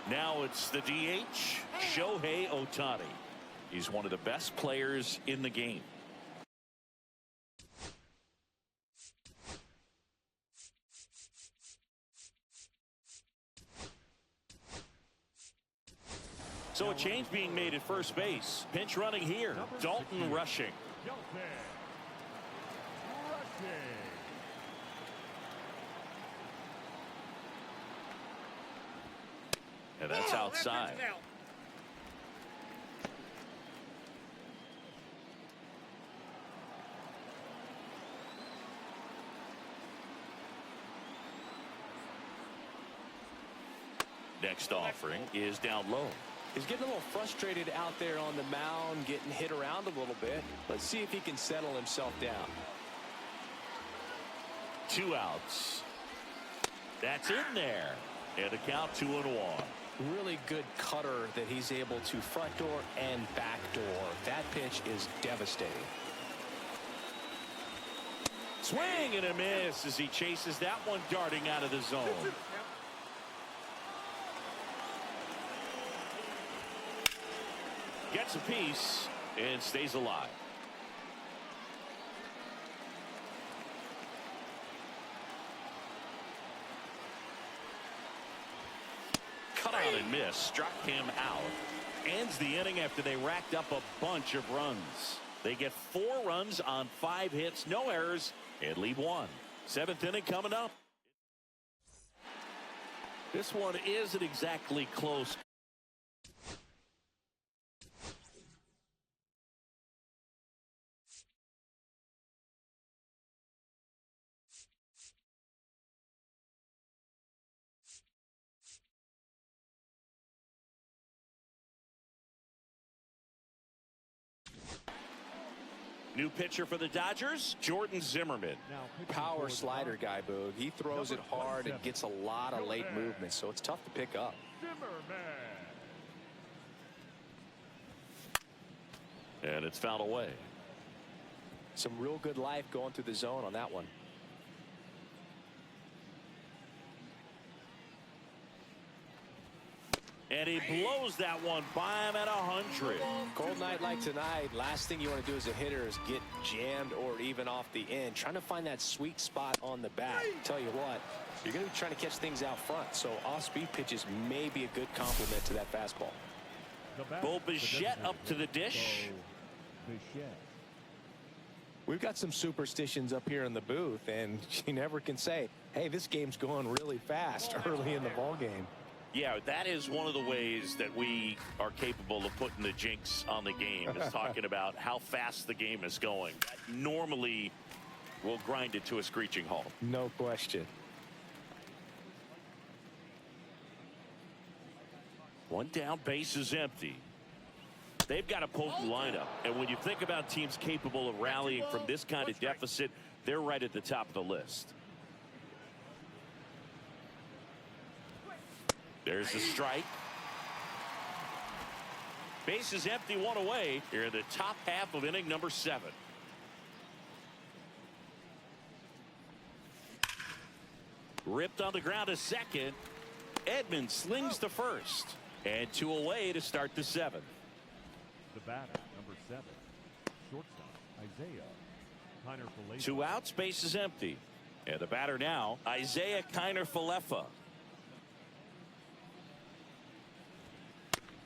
A: Now it's the DH, Shohei Ohtani. He's one of the best players in the game. So a change being made at first base. Pinch running here. Dalton rushing. And that's outside. Next offering is down low.
B: He's getting a little frustrated out there on the mound, getting hit around a little bit. Let's see if he can settle himself down.
A: 2 outs. That's in there. And a count 2-1.
B: Really good cutter that he's able to front door and back door. That pitch is devastating.
A: Swing and a miss as he chases that one darting out of the zone. Gets a piece and stays alive. Cut out and miss. Struck him out. Ends the inning after they racked up a bunch of runs. They get 4 runs on 5 hits, no errors, and leave 1. 7th inning coming up. This one isn't exactly close. New pitcher for the Dodgers, Jordan Zimmerman.
B: Power slider guy, Boog. He throws it hard and gets a lot of late movement, so it's tough to pick up.
A: And it's fouled away.
B: Some real good life going through the zone on that one.
A: And he blows that one by him at 100.
B: Cold night like tonight, last thing you want to do as a hitter is get jammed or even off the end. Trying to find that sweet spot on the bat. Tell you what, you're going to be trying to catch things out front, so off-speed pitches may be a good complement to that fastball.
A: Bo Bichette up to the dish.
B: We've got some superstitions up here in the booth, and you never can say, hey, this game's going really fast early in the ball game.
A: Yeah, that is one of the ways that we are capable of putting the jinx on the game, is talking about how fast the game is going. That normally will grind it to a screeching halt.
B: No question.
A: One down, base is empty. They've got a potent lineup, and when you think about teams capable of rallying from this kind of deficit, they're right at the top of the list. There's the strike. Base is empty, 1 away here in the top half of inning number 7. Ripped on the ground to second. Edmonds slings to first. And 2 away to start the 7th.
C: The batter, number 7, shortstop, Isaiah Kiner-Falefa.
A: 2 outs, base is empty. And the batter now, Isaiah Kiner-Falefa.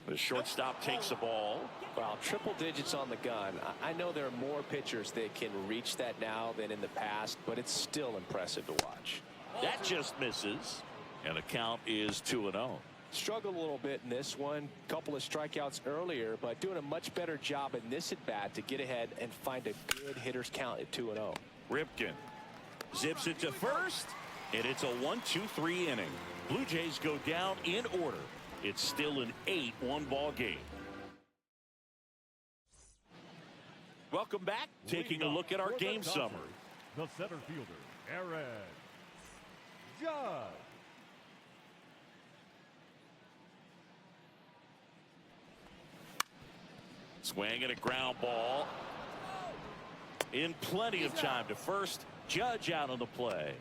A: The shortstop takes the ball.
B: Well, triple digits on the gun. I know there are more pitchers that can reach that now than in the past, but it's still impressive to watch.
A: That just misses. And the count is 2-0.
B: Struggled a little bit in this one. Couple of strikeouts earlier, but doing a much better job in this at bat to get ahead and find a good hitter's count at 2-0.
A: Ripken zips it to first, and it's a 1-2-3 inning. Blue Jays go down in order. It's still an 8-1 ball game. Welcome back. Taking a look at our game summary.
C: The center fielder, Aaron Judge.
A: Swing and a ground ball. In plenty of time to first. Judge out on the play.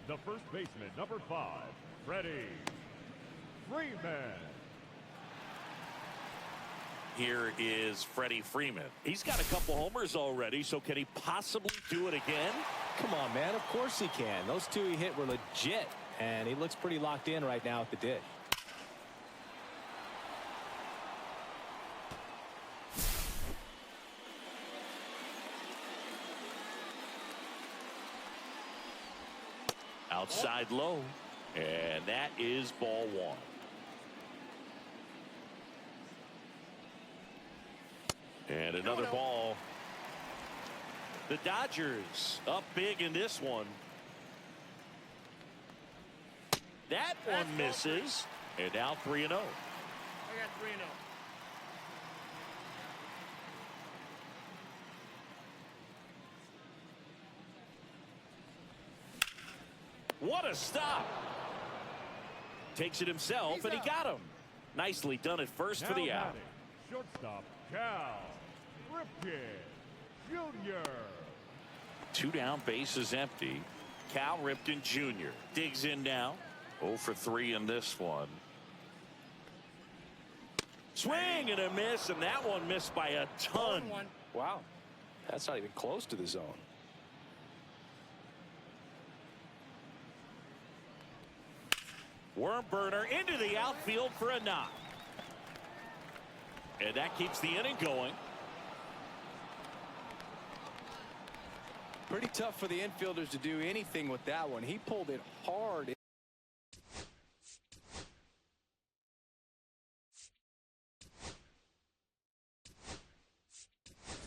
C: The first baseman, number 5, Freddie Freeman.
A: Here is Freddie Freeman. He's got a couple homers already, so can he possibly do it again?
B: Come on, man. Of course he can. Those two he hit were legit, and he looks pretty locked in right now at the dish.
A: Outside low, and that is ball 1. And another ball. The Dodgers up big in this one. That one misses, and now 3-0.
D: I got 3-0.
A: What a stop. Takes it himself, and he got him. Nicely done at first for the out.
C: Shortstop, Cal Ripken Jr.
A: 2 down, bases empty. Cal Ripken Jr. digs in now. 0 for 3 in this one. Swing and a miss, and that one missed by a ton.
B: Wow, that's not even close to the zone.
A: Worm burner into the outfield for a knock. And that keeps the inning going.
B: Pretty tough for the infielders to do anything with that one. He pulled it hard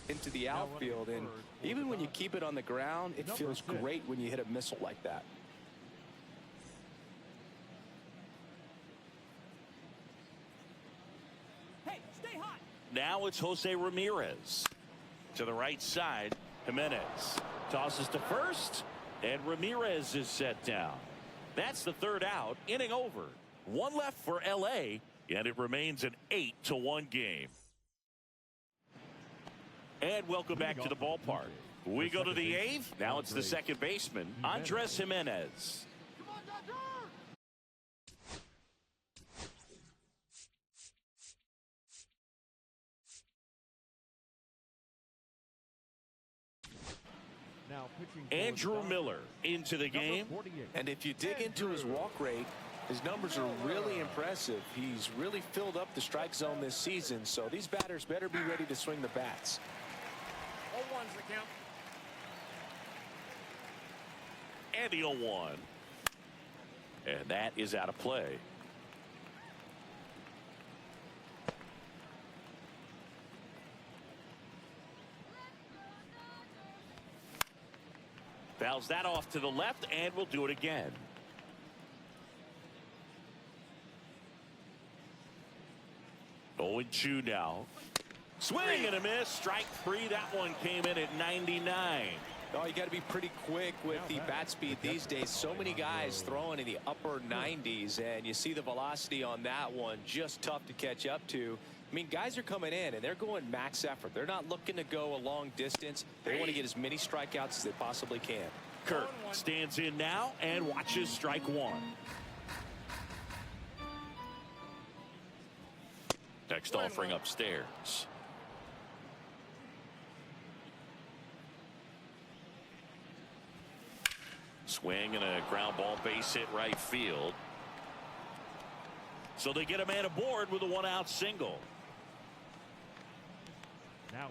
B: into the outfield, and even when you keep it on the ground, it feels great when you hit a missile like that.
A: Now it's Jose Ramirez. To the right side, Jimenez tosses to first, and Ramirez is set down. That's the 3rd out, inning over. 1 left for LA, and it remains an 8-1 game. And welcome back to the ballpark. We go to the 8th. Now it's the second baseman, Andres Jimenez. Andrew Miller into the game.
B: And if you dig into his walk rate, his numbers are really impressive. He's really filled up the strike zone this season, so these batters better be ready to swing the bats.
D: 0-1's the count.
A: And the 0-1. And that is out of play. Fouls that off to the left, and we'll do it again. Oh, and 2 now. Swing and a miss. Strike 3. That one came in at 99.
B: Oh, you got to be pretty quick with the bat speed these days. So many guys throwing in the upper 90s, and you see the velocity on that one. Just tough to catch up to. I mean, guys are coming in, and they're going max effort. They're not looking to go a long distance. They want to get as many strikeouts as they possibly can.
A: Kirk stands in now and watches strike 1. Next offering upstairs. Swing and a ground ball, base hit right field. So they get a man aboard with a 1-out single.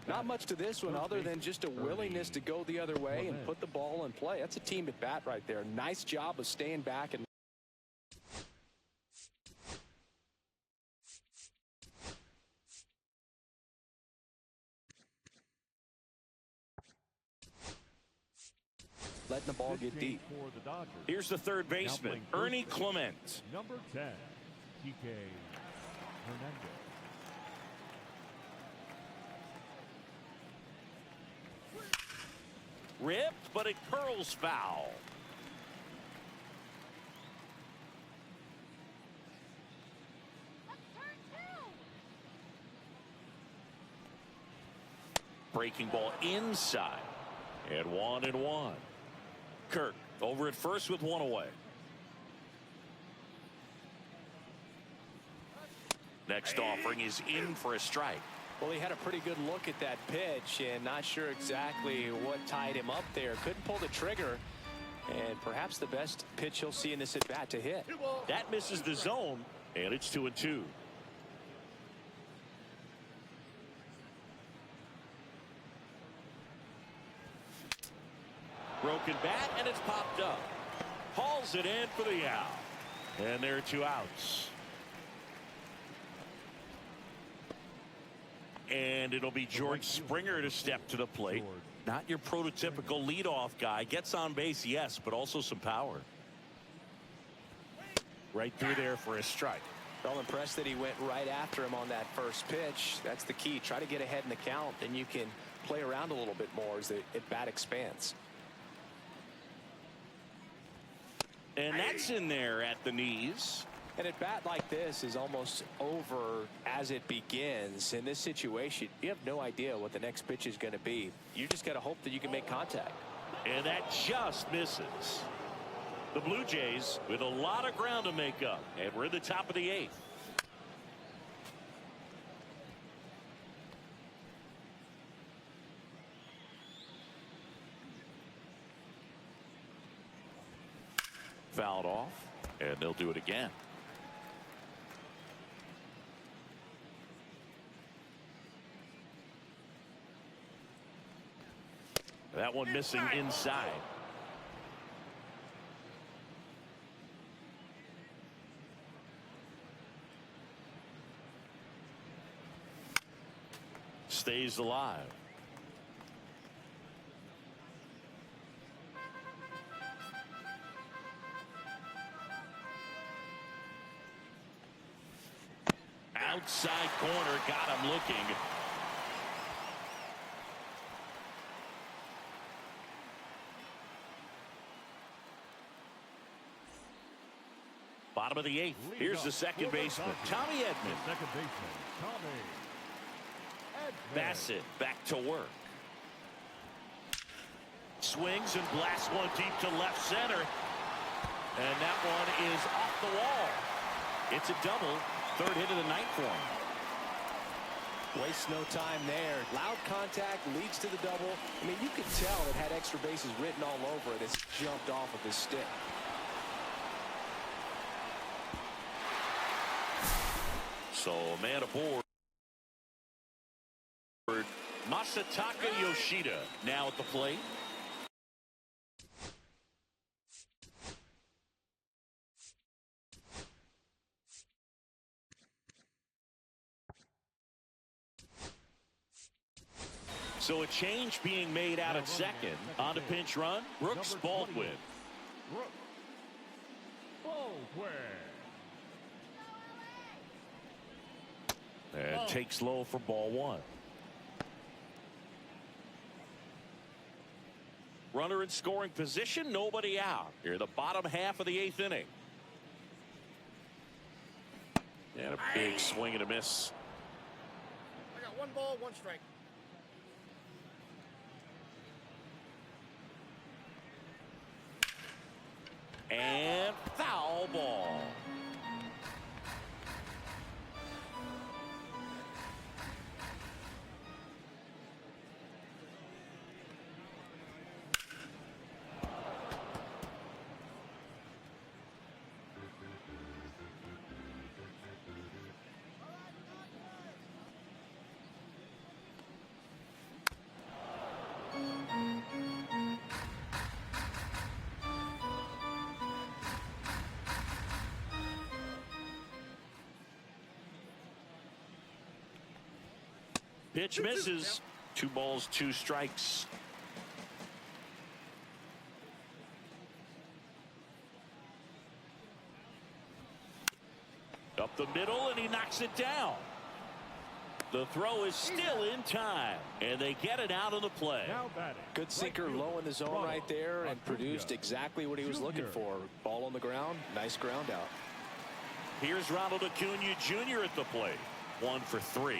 B: Not much to this one other than just a willingness to go the other way and put the ball in play. That's a team at bat right there. Nice job of staying back and letting the ball get deep.
A: Here's the third baseman, Ernie Clement.
C: Number 10, Kike Hernandez.
A: Ripped, but it curls foul. Breaking ball inside. And 1-1. Kirk Over at first with one away. Next offering is in for a strike.
B: Well, he had a pretty good look at that pitch and not sure exactly what tied him up there. Couldn't pull the trigger. And perhaps the best pitch he'll see in this at bat to hit.
A: That misses the zone, and it's 2-2. Broken bat, and it's popped up. Hauls it in for the out. And there are 2 outs. And it'll be George Springer to step to the plate. Not your prototypical leadoff guy. Gets on base, yes, but also some power. Right through there for a strike.
B: Well, impressed that he went right after him on that first pitch. That's the key. Try to get ahead in the count, then you can play around a little bit more as the at bat expands.
A: And that's in there at the knees.
B: An at bat like this is almost over as it begins. In this situation, you have no idea what the next pitch is going to be. You just got to hope that you can make contact.
A: And that just misses. The Blue Jays with a lot of ground to make up. And we're in the top of the 8th. Fouled off, and they'll do it again. That one missing inside. Stays alive. Outside corner, got him looking. Bottom of the 8th. Here's the second baseman, Tommy Edman.
C: Second baseman, Tommy Edman.
A: Bassett back to work. Swings and blasts one deep to left center. And that one is off the wall. It's a double. 3rd hit of the night for him.
B: Wastes no time there. Loud contact leads to the double. I mean, you could tell it had extra bases written all over it as it jumped off of his stick.
A: So a man aboard. Masataka Yoshida now at the plate. So a change being made out at second. On to pinch run, Brooks Baldwin.
C: Brooks Baldwin.
A: And takes low for ball 1. Runner in scoring position, nobody out. Here, the bottom half of the 8th inning. And a big swing and a miss.
D: I got 1 ball, 1 strike.
A: And foul ball. Pitch misses. 2 balls, 2 strikes. Up the middle, and he knocks it down. The throw is still in time, and they get it out of the play.
C: Now batting.
B: Good sinker low in the zone right there and produced exactly what he was looking for. Ball on the ground, nice ground out.
A: Here's Ronald Acuna Jr. at the plate. 1 for 3.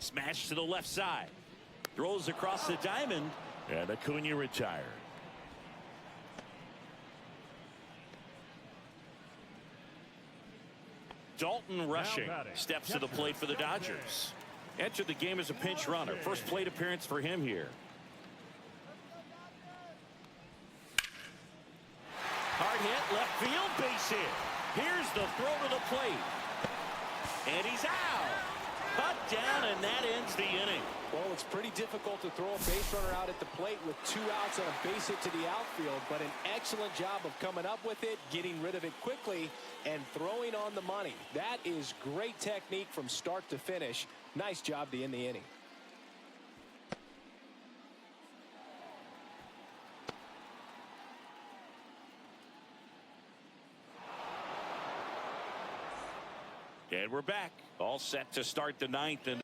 A: Smash to the left side. Throws across the diamond. And Acuna retired. Dalton rushing. Steps to the plate for the Dodgers. Entered the game as a pinch runner. First plate appearance for him here. Hard hit, left field, base hit. Here's the throw to the plate. And he's out. Cut down, and that ends the inning.
B: Well, it's pretty difficult to throw a base runner out at the plate with 2 outs and a base hit to the outfield, but an excellent job of coming up with it, getting rid of it quickly, and throwing on the money. That is great technique from start to finish. Nice job to end the inning.
A: And we're back. All set to start the 9th. And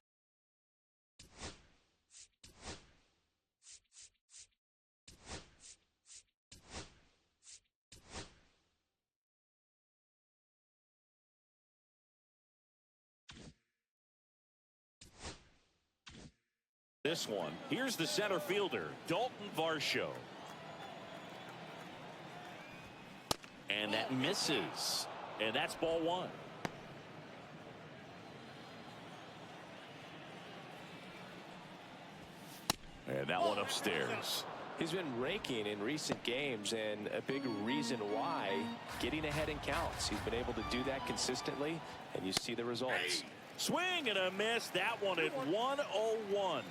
A: this one, here's the center fielder, Dalton Varsho. And that misses. And that's ball 1. And that one upstairs.
B: He's been raking in recent games, and a big reason why, getting ahead in counts. He's been able to do that consistently, and you see the results.
A: Swing and a miss. That one at 101.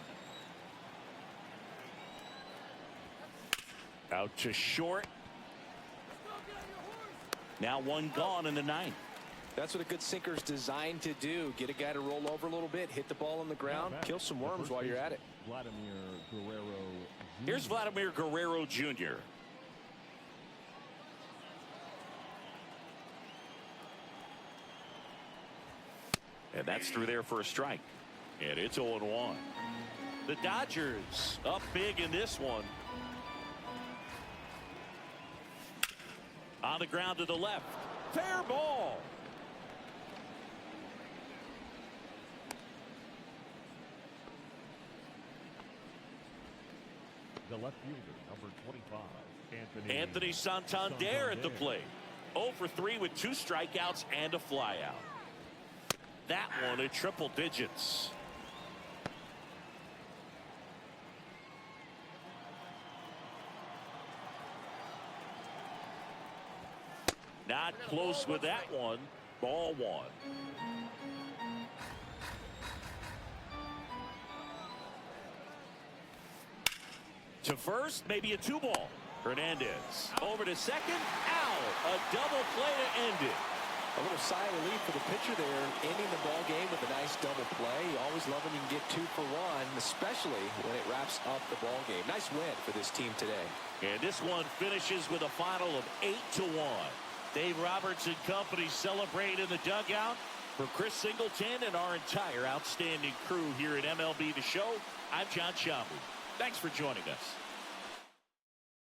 A: Out to short. Now one gone in the 9th.
B: That's what a good sinker is designed to do. Get a guy to roll over a little bit, hit the ball on the ground, kill some worms while you're at it.
A: Here's Vladimir Guerrero Jr. And that's through there for a strike. And it's 0-1. The Dodgers up big in this one. On the ground to the left. Fair ball.
C: The left fielder, number 25,
A: Anthony Santander at the plate. 0 for 3 with 2 strikeouts and a flyout. That one at triple digits. Not close with that one. Ball 1. To first, maybe a 2-ball. Hernandez over to second. Out. A double play to end it.
B: A little sigh of relief for the pitcher there, ending the ball game with a nice double play. You always love when you can get 2 for 1, especially when it wraps up the ball game. Nice win for this team today.
A: And this one finishes with a final of 8-1. Dave Roberts and company celebrate in the dugout. For Chris Singleton and our entire outstanding crew here at MLB The Show, I'm John Schaub. Thanks for joining us.